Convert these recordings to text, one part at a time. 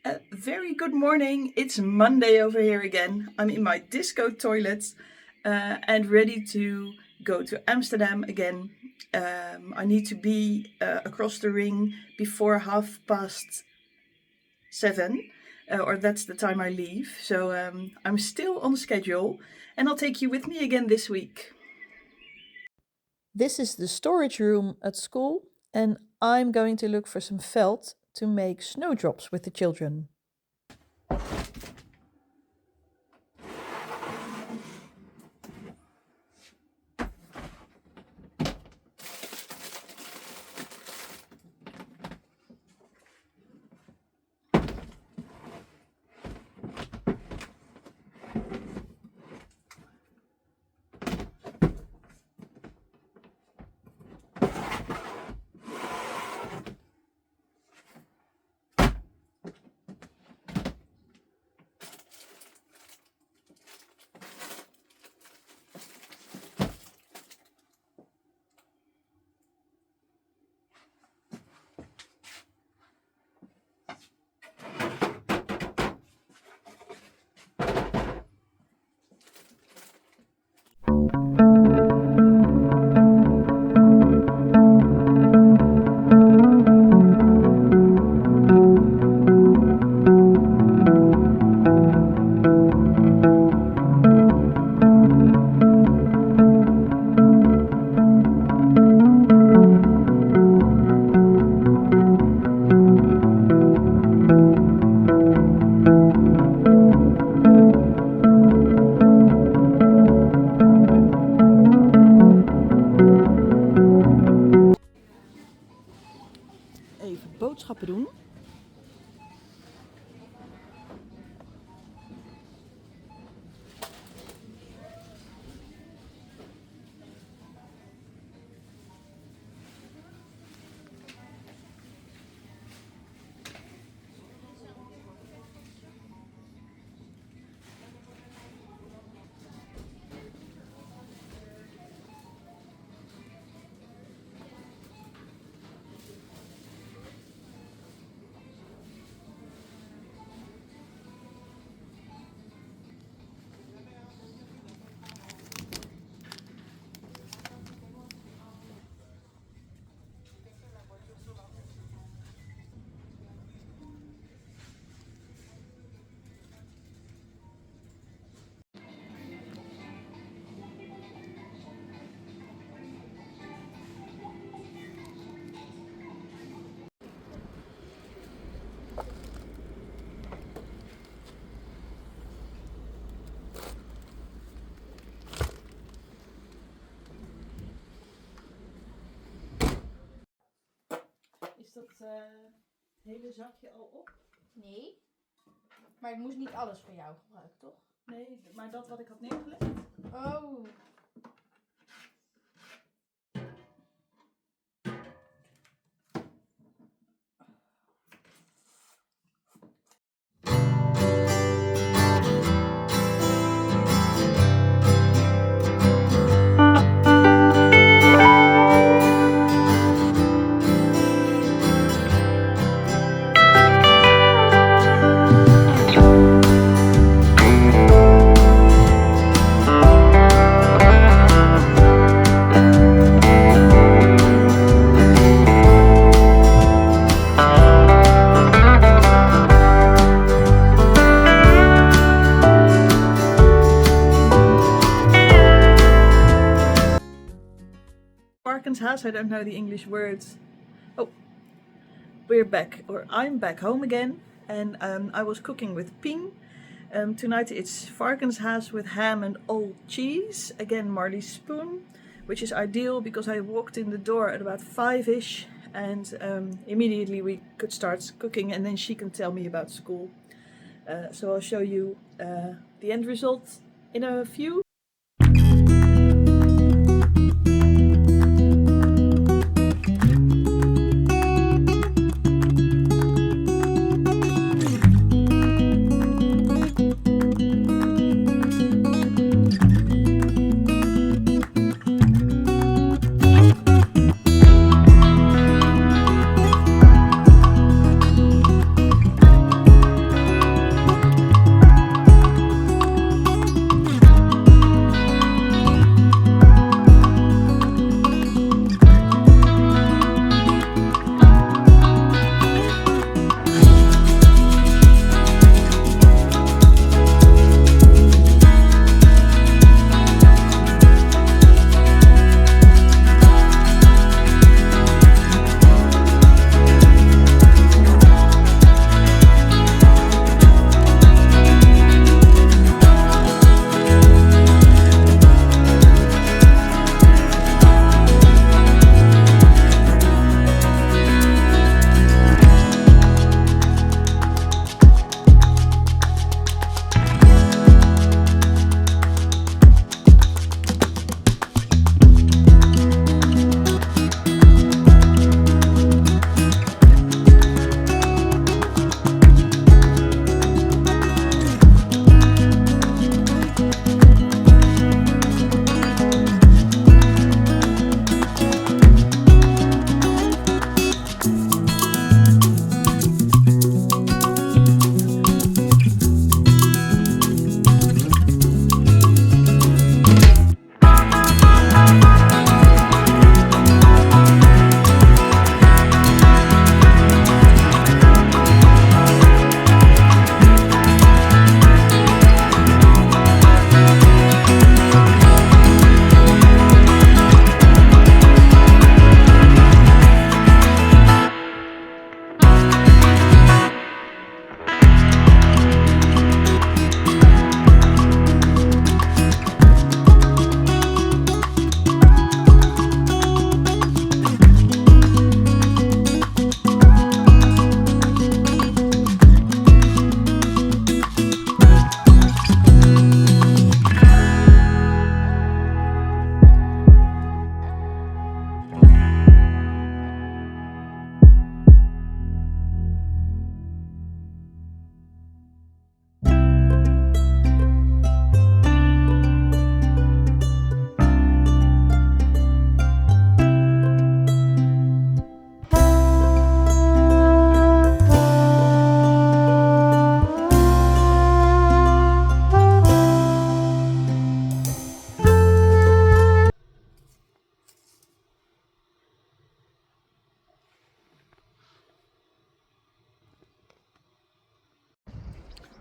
Very good morning. It's Monday over here again. I'm in my disco toilet and ready to go to Amsterdam again. I need to be across the ring before 7:30, or that's the time I leave. So I'm still on schedule and I'll take you with me again this week. This is the storage room at school and I'm going to look for some felt to make snowdrops with the children. Even boodschappen doen. Is dat hele zakje al op? Nee. Maar ik moest niet alles van jou gebruiken, toch? Nee, maar dat wat ik had neergelegd. Oh. I don't know the English words. Oh, we're back, or I'm back home again, and I was cooking with Pien. Tonight it's varkenshaas with ham and old cheese. Again, Marley's spoon, which is ideal because I walked in the door at about 5-ish, and immediately we could start cooking, and then she can tell me about school. So I'll show you the end result in a few.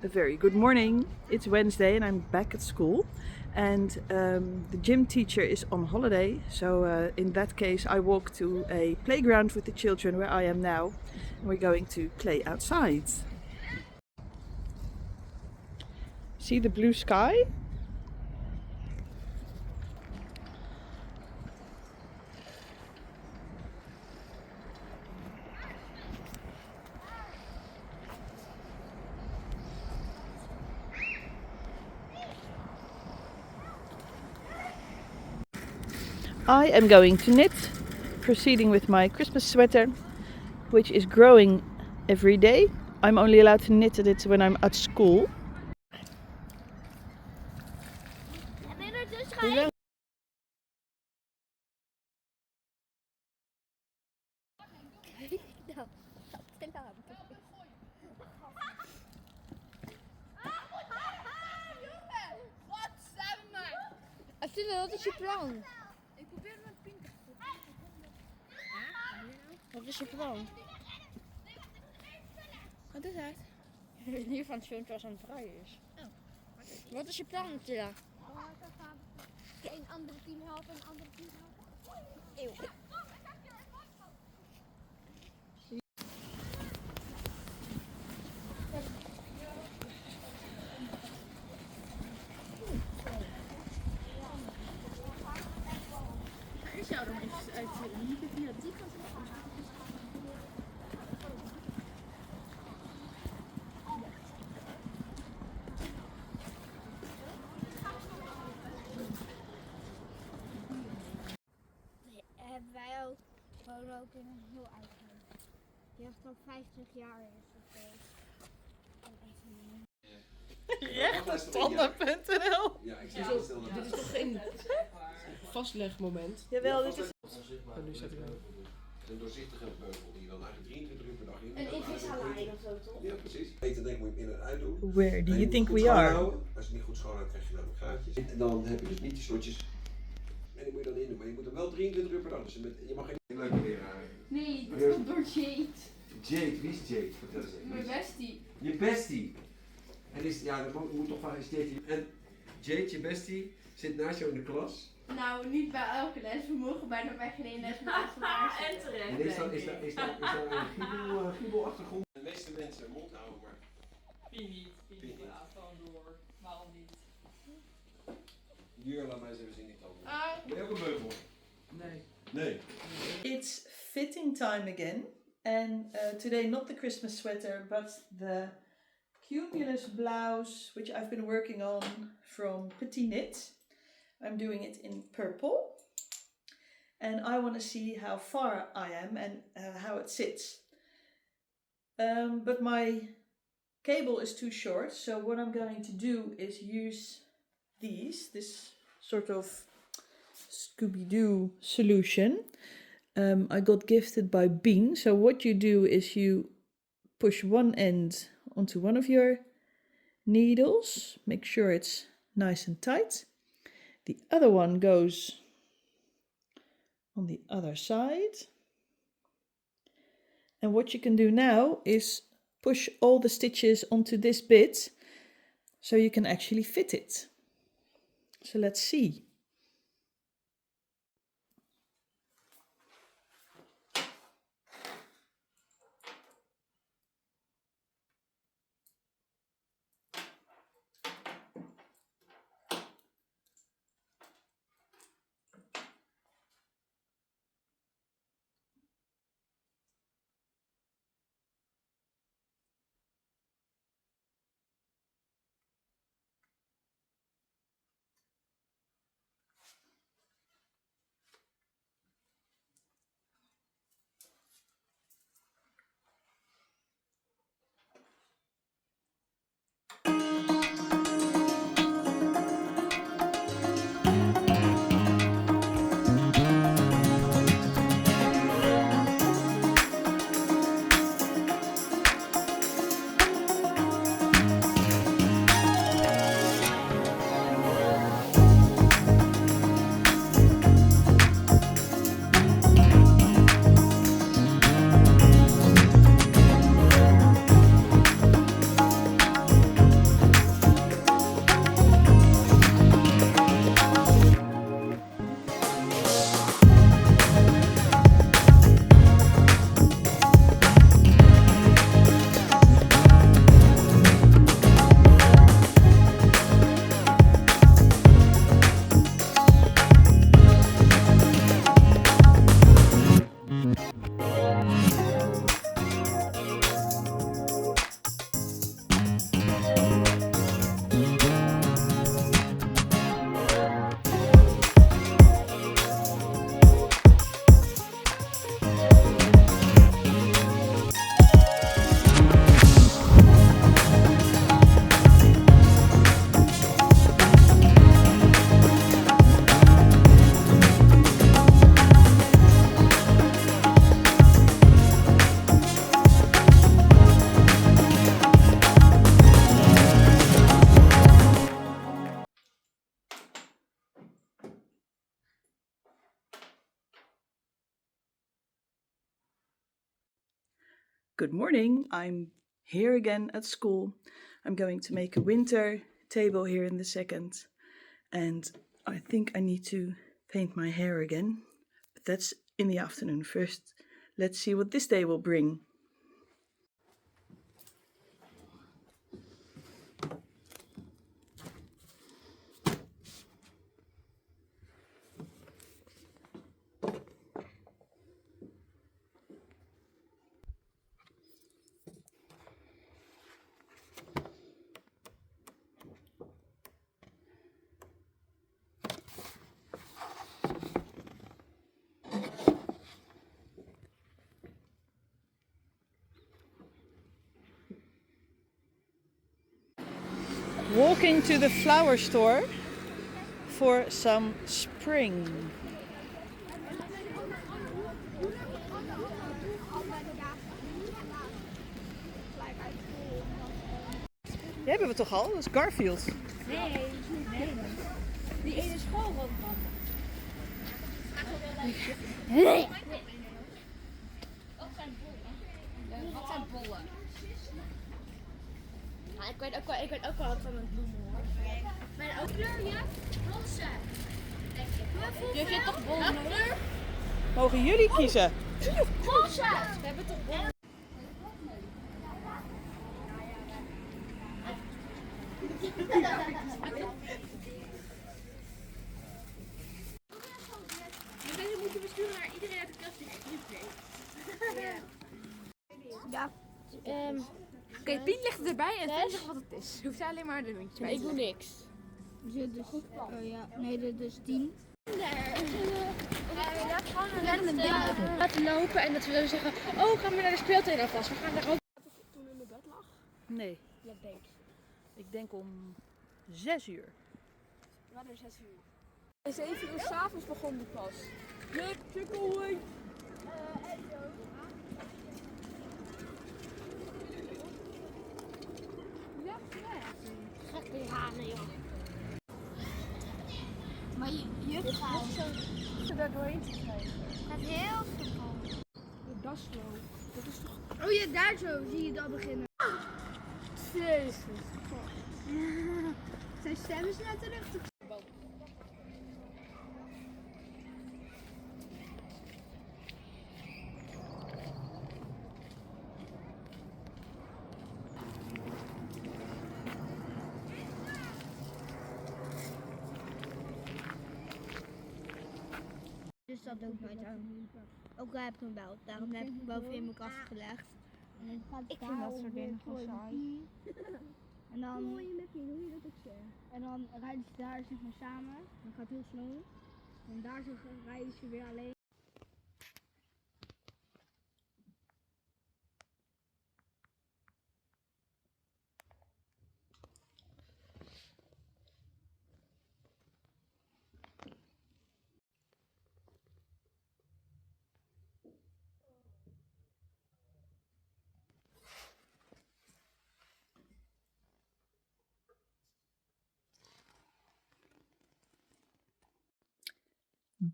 A very good morning. It's Wednesday and I'm back at school, and the gym teacher is on holiday, so in that case I walk to a playground with the children where I am now, and we're going to play outside. See the blue sky? I am going to knit, proceeding with my Christmas sweater, which is growing every day. I'm only allowed to knit it when I'm at school. Wat is je plan? Ik probeer met Pink. Wat is je plan? Wat is het? Nu van het filmpje als aan het draaien is. Oh. Wat is je plan, Tilla? Een andere team helpen, een andere team helpen. Eeuw. Ik zou er even uitzetten. Je kunt via die kant. Wij wonen ook in een heel oud huis. Die echt al 50 jaar is of zo. Rechtstanden.nl. Ja, ik zie het stil. Dit is toch geen vastlegmoment? Jawel, dit is... Oh, nu staat hij wel. Een doorzichtige beugel die dan eigenlijk 23 uur per dag in. Een invisalijn of zo, toch? Ja, precies. Eten denk ik moet je in en uit doen. Where do En you moet think goed we are? schoonhouden. Als je het niet goed schoonhoudt, krijg je namelijk gaatjes. En dan heb je dus niet die slotjes. En die moet je dan in doen. Maar je moet er wel 23 uur per dag. Dus je mag geen leuke leraar. Nee, dat komt door Jade. Jade, wie is Jade? Vertel eens even. Mijn bestie. Je bestie. En is, ja, dat moet toch wel eens Jade. En Jade, je bestie, zit naast jou in de klas. Nou, niet bij elke les. We mogen bijna bij geen les naast elkaar En zitten. terecht. En is dat een giebelachtergrond? De meeste mensen mond houden, maar... Pien niet. Pien gaat gewoon door. Waarom niet? Hier, laat mij eens even zien die tanden. Ah. Ben je ook een beugel? Nee. Nee. It's fitting time again, and today not the Christmas sweater but the cumulus blouse which I've been working on from Petit Knit. I'm doing it in purple and I want to see how far I am and how it sits. But my cable is too short, so what I'm going to do is use this sort of Scooby-Doo solution. I got gifted by Bean. So what you do is you push one end onto one of your needles, make sure it's nice and tight. The other one goes on the other side. And what you can do now is push all the stitches onto this bit so you can actually fit it. So let's see. Good morning, I'm here again at school. I'm going to make a winter table here in the second, and I think I need to paint my hair again, but that's in the afternoon. First, let's see what this day will bring. Walking to the flower store for some spring. Die hebben we toch al? Dat is Garfield. Nee. Die ene schoolrondman. Nee. Wat zijn bollen? Wat zijn bollen? Nou, ik weet ook wel wat van het bloemen hoor. Mijn ook kleur, ja? Roze. Je vindt toch bollen nodig? Mogen jullie kiezen? Roze! We hebben toch bollen? Je moet je besturen naar iedereen uit de klas die griep heeft. Ja. Oké, Pien legt het erbij en Pien zegt wat het is. Je hoeft alleen maar de muntjes bij te leggen. Ik doe niks. Dus, ja, nee, dit is 10. Laten lopen en dat we dan zeggen, oh, gaan we naar de speeltuin alvast. We gaan daar ook. Toen in mijn bed lag? Nee, Ja, denk. ik denk om 6 uur. Wanneer 6 uur? 7 uur s'avonds begon de pas. Yep, check away. Ja, gek weer halen, joh. Maar je gaat Ze daar doorheen te krijgen. gaat heel simpel. De dasloop. Dat is toch... Oh ja, daar zo zie je het al beginnen. Jezus. Zijn stem is net terug. Dus dat doe ik nooit aan. Ook daar heb ik hem wel. Daarom heb ik hem boven in mijn kast gelegd. Ik vind dat soort dingen gewoon saai. En dan, hoe je dat ook zeggen. En dan rijden ze daar zeg maar samen. Dan gaat het heel slow. En daar zo rijden ze weer alleen.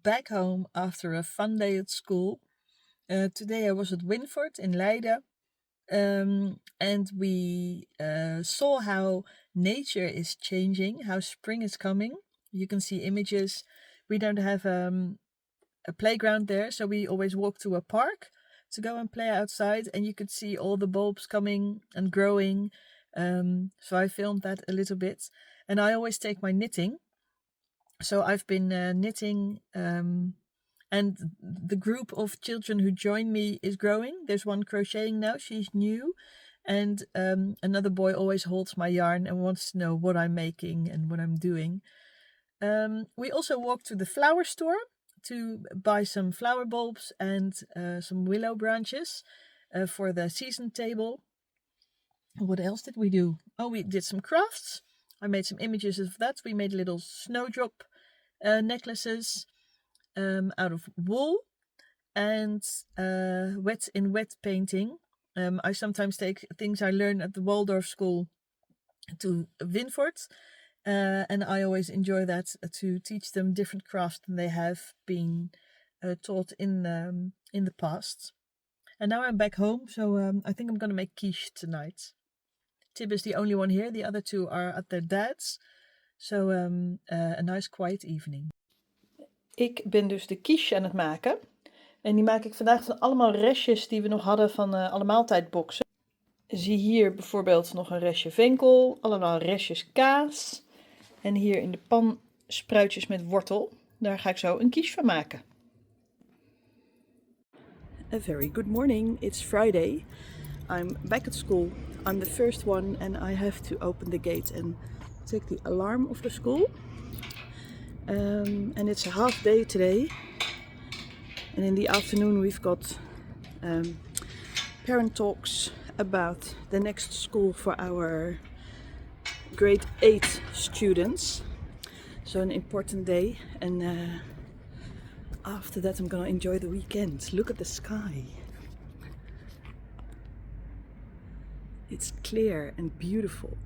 Back home after a fun day at school. Today I was at Winford in Leiden, and we saw how nature is changing, how spring is coming. You can see images. We don't have a playground there, so we always walk to a park to go and play outside, and you could see all the bulbs coming and growing. So I filmed that a little bit, and I always take my knitting. So I've been knitting, and the group of children who join me is growing. There's one crocheting now, she's new, and another boy always holds my yarn and wants to know what I'm making and what I'm doing. We also walked to the flower store to buy some flower bulbs and some willow branches for the season table. What else did we do? Oh, we did some crafts. I made some images of that. We made little snowdrop necklaces out of wool and wet painting. I sometimes take things I learned at the Waldorf school to Winford, and I always enjoy that to teach them different crafts than they have been taught in the past. And now I'm back home, so I think I'm gonna make quiche tonight. Tib is the only one here, the other two are at their dad's. So a nice quiet evening. Ik ben dus de quiche aan het maken. En die maak ik vandaag van allemaal restjes die we nog hadden van alle maaltijdboxen. Zie hier bijvoorbeeld nog een restje venkel, allemaal restjes kaas. En hier in de pan spruitjes met wortel. Daar ga ik zo een quiche van maken. A very good morning. It's Friday. I'm back at school. I'm the first one and I have to open the gate and take the alarm of the school. And it's a half day today. And in the afternoon we've got parent talks about the next school for our grade 8 students. So an important day, and after that I'm gonna enjoy the weekend. Look at the sky. It's clear and beautiful.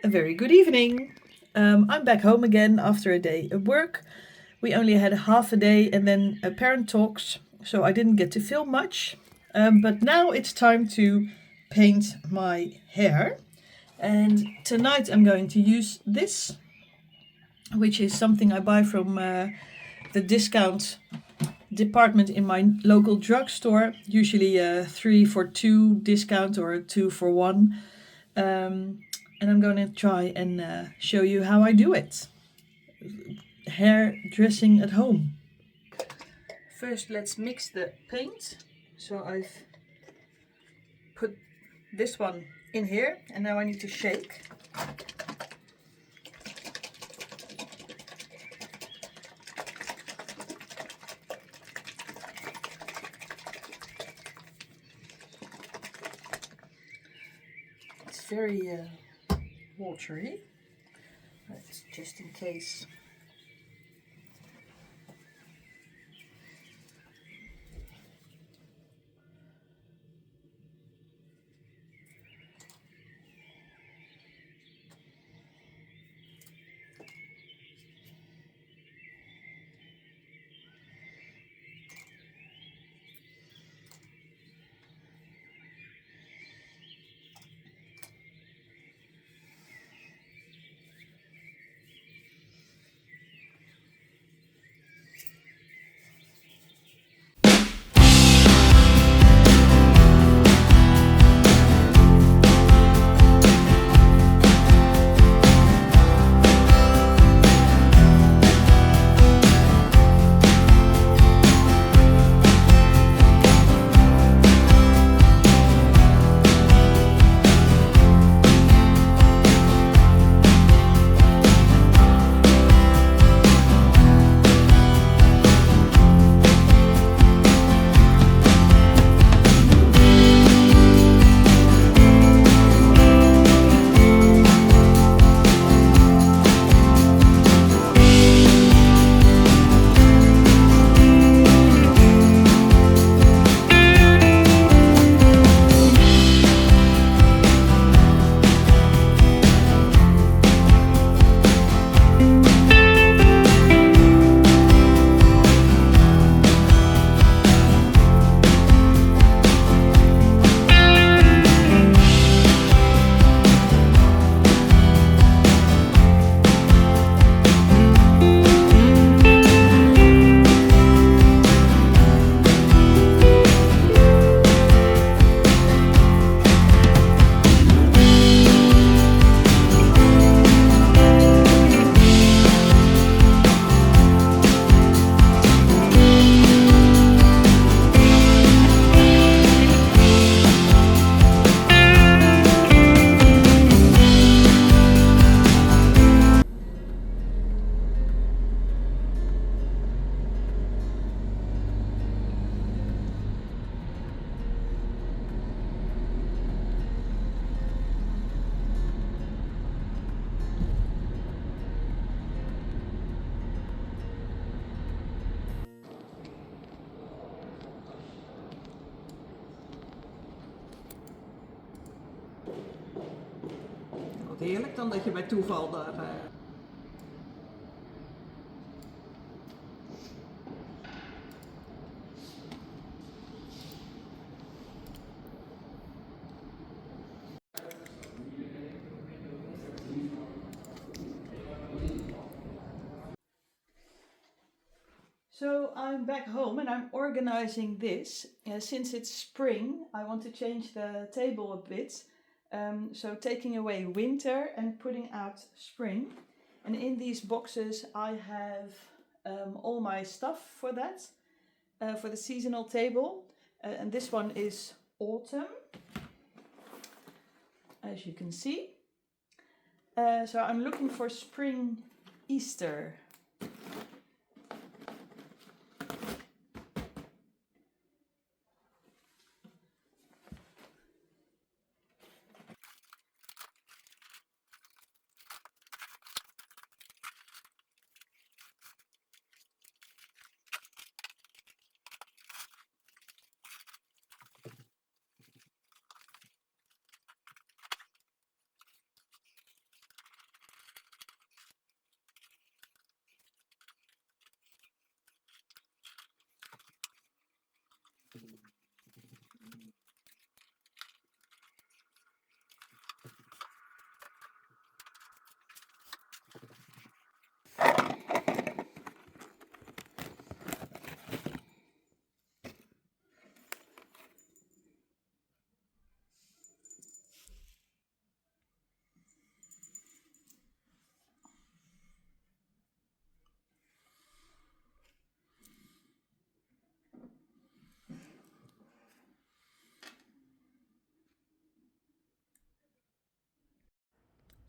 A very good evening. I'm back home again after a day of work. We only had half a day and then a parent talks, so I didn't get to film much. But now it's time to paint my hair. And tonight I'm going to use this, which is something I buy from the discount department in my local drugstore. Usually a 3 for 2 discount or a 2 for 1. And I'm going to try and show you how I do it. Hair dressing at home. First let's mix the paint. So I've put this one in here and now I need to shake. It's very watery, but just in case. Heerlijk dan dat je bij toeval daar... So I'm back home and I'm organizing this. Since it's spring, I want to change the table a bit. So taking away winter and putting out spring. And in these boxes I have all my stuff for that, for the seasonal table. And this one is autumn, as you can see. So I'm looking for spring, Easter.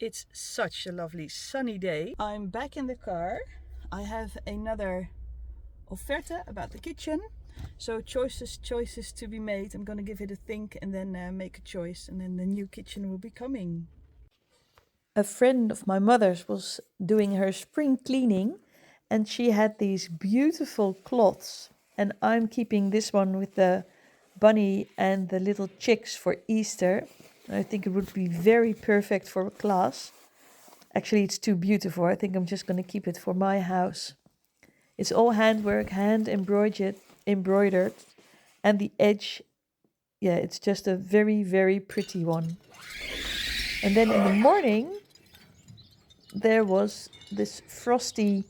It's such a lovely sunny day. I'm back in the car. I have another offerte about the kitchen. So choices to be made. I'm gonna give it a think and then make a choice, and then the new kitchen will be coming. A friend of my mother's was doing her spring cleaning and she had these beautiful cloths, and I'm keeping this one with the bunny and the little chicks for Easter. I think it would be very perfect for a class. Actually, it's too beautiful. I think I'm just going to keep it for my house. It's all handwork, hand embroidered, and the edge, yeah, it's just a very, very pretty one. And then in the morning, there was this frosty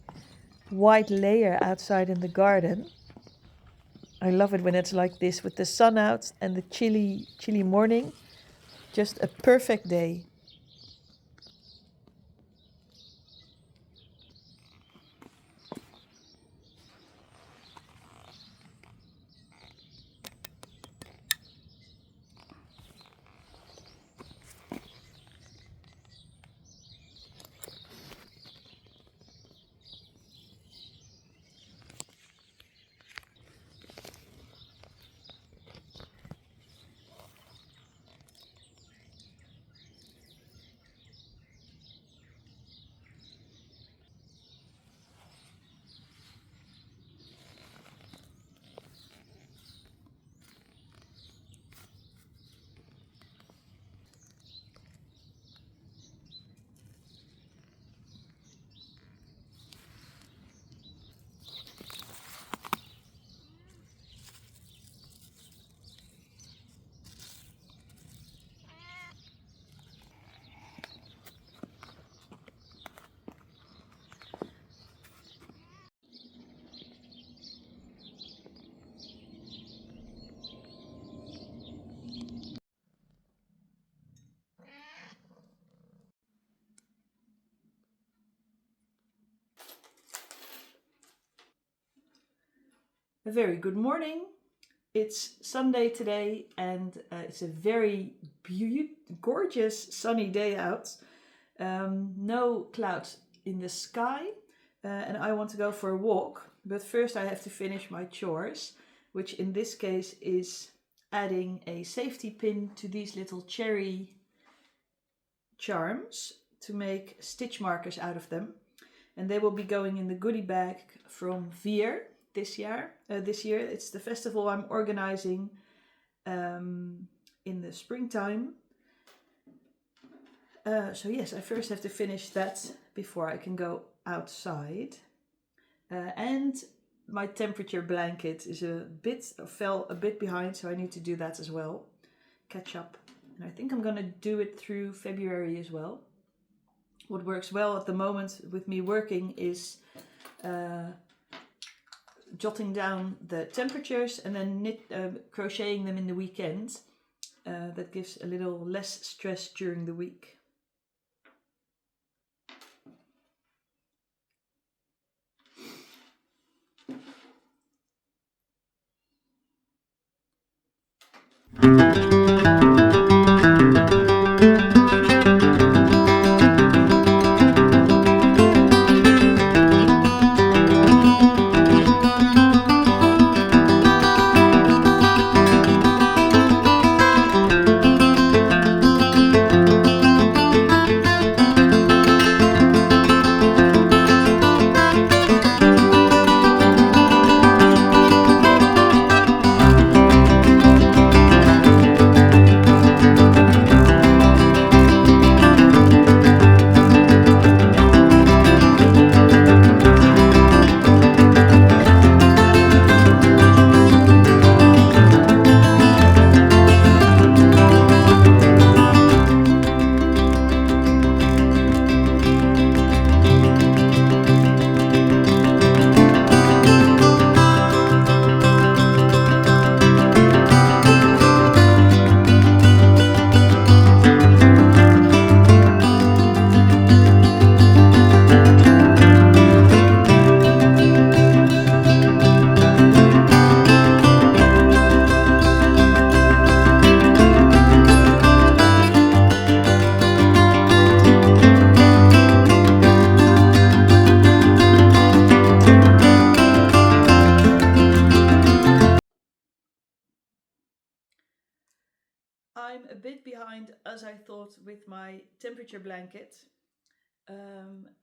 white layer outside in the garden. I love it when it's like this with the sun out and the chilly morning. Just a perfect day. A very good morning. It's Sunday today and it's a very gorgeous sunny day out. No clouds in the sky and I want to go for a walk. But first I have to finish my chores, which in this case is adding a safety pin to these little cherry charms to make stitch markers out of them. And they will be going in the goodie bag from Veer. This year, it's the festival I'm organizing in the springtime, So yes, I first have to finish that before I can go outside. And my temperature blanket is fell a bit behind, so I need to do that as well. Catch up. And I think I'm gonna do it through February as well. What works well at the moment with me working is jotting down the temperatures and then crocheting them in the weekend. That gives a little less stress during the week. I'm a bit behind as I thought with my temperature blanket.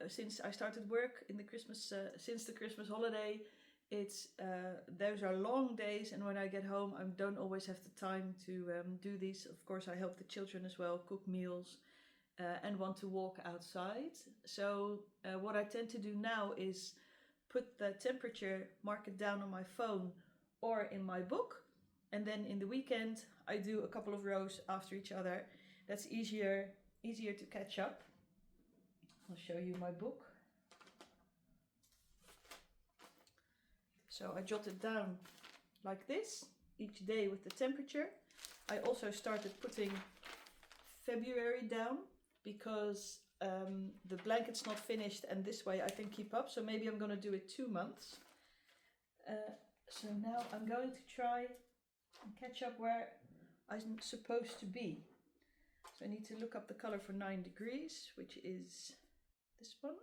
Since I started work in the since the Christmas holiday, those are long days, and when I get home I don't always have the time to do these. Of course I help the children as well, cook meals, and want to walk outside. So what I tend to do now is put the temperature, mark it down on my phone or in my book, and then in the weekend I do a couple of rows after each other. That's easier to catch up. I'll show you my book. So I jotted down like this each day with the temperature. I also started putting February down because the blanket's not finished, and this way I can keep up. So maybe I'm going to do it 2 months. So now I'm going to try and catch up where I'm supposed to be. So I need to look up the color for 9 degrees, which is this one.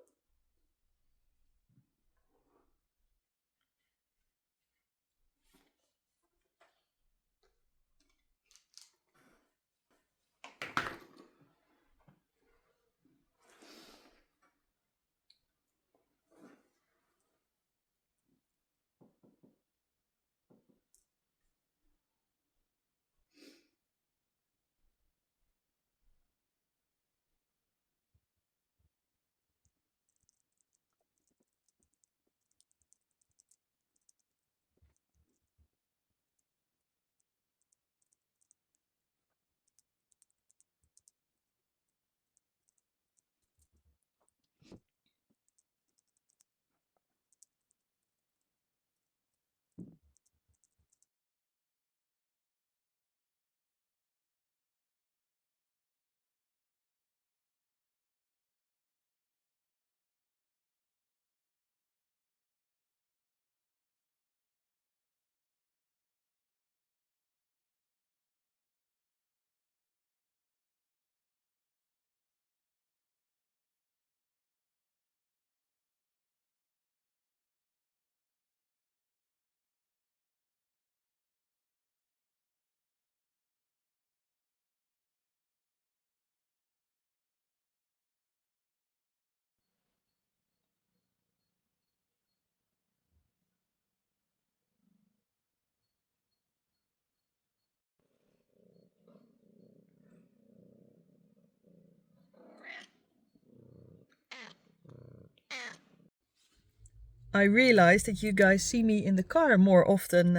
I realized that you guys see me in the car more often.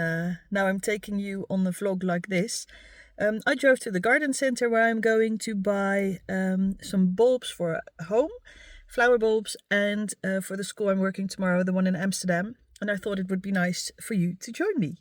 Now I'm taking you on a vlog like this. I drove to the garden center where I'm going to buy some bulbs for home, flower bulbs, and for the school I'm working tomorrow, the one in Amsterdam. And I thought it would be nice for you to join me.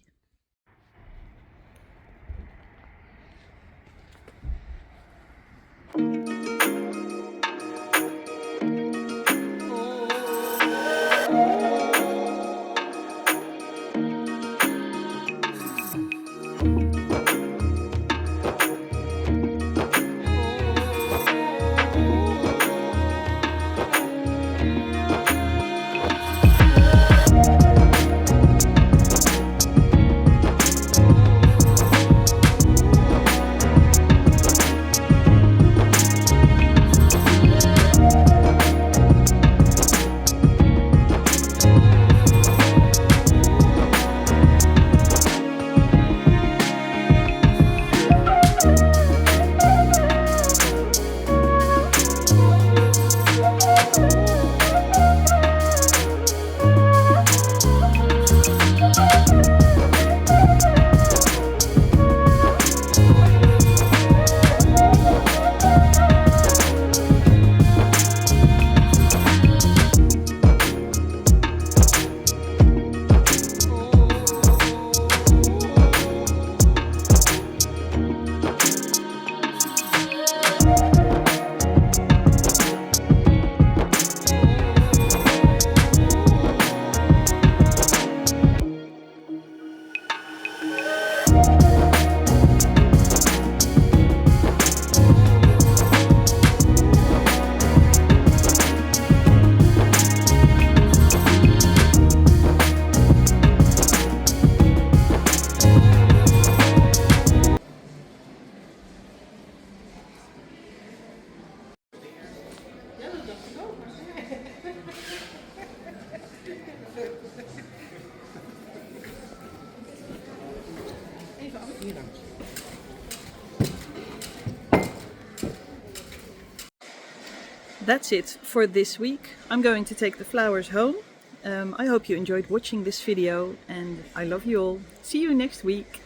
That's it for this week. I'm going to take the flowers home. I hope you enjoyed watching this video and I love you all. See you next week.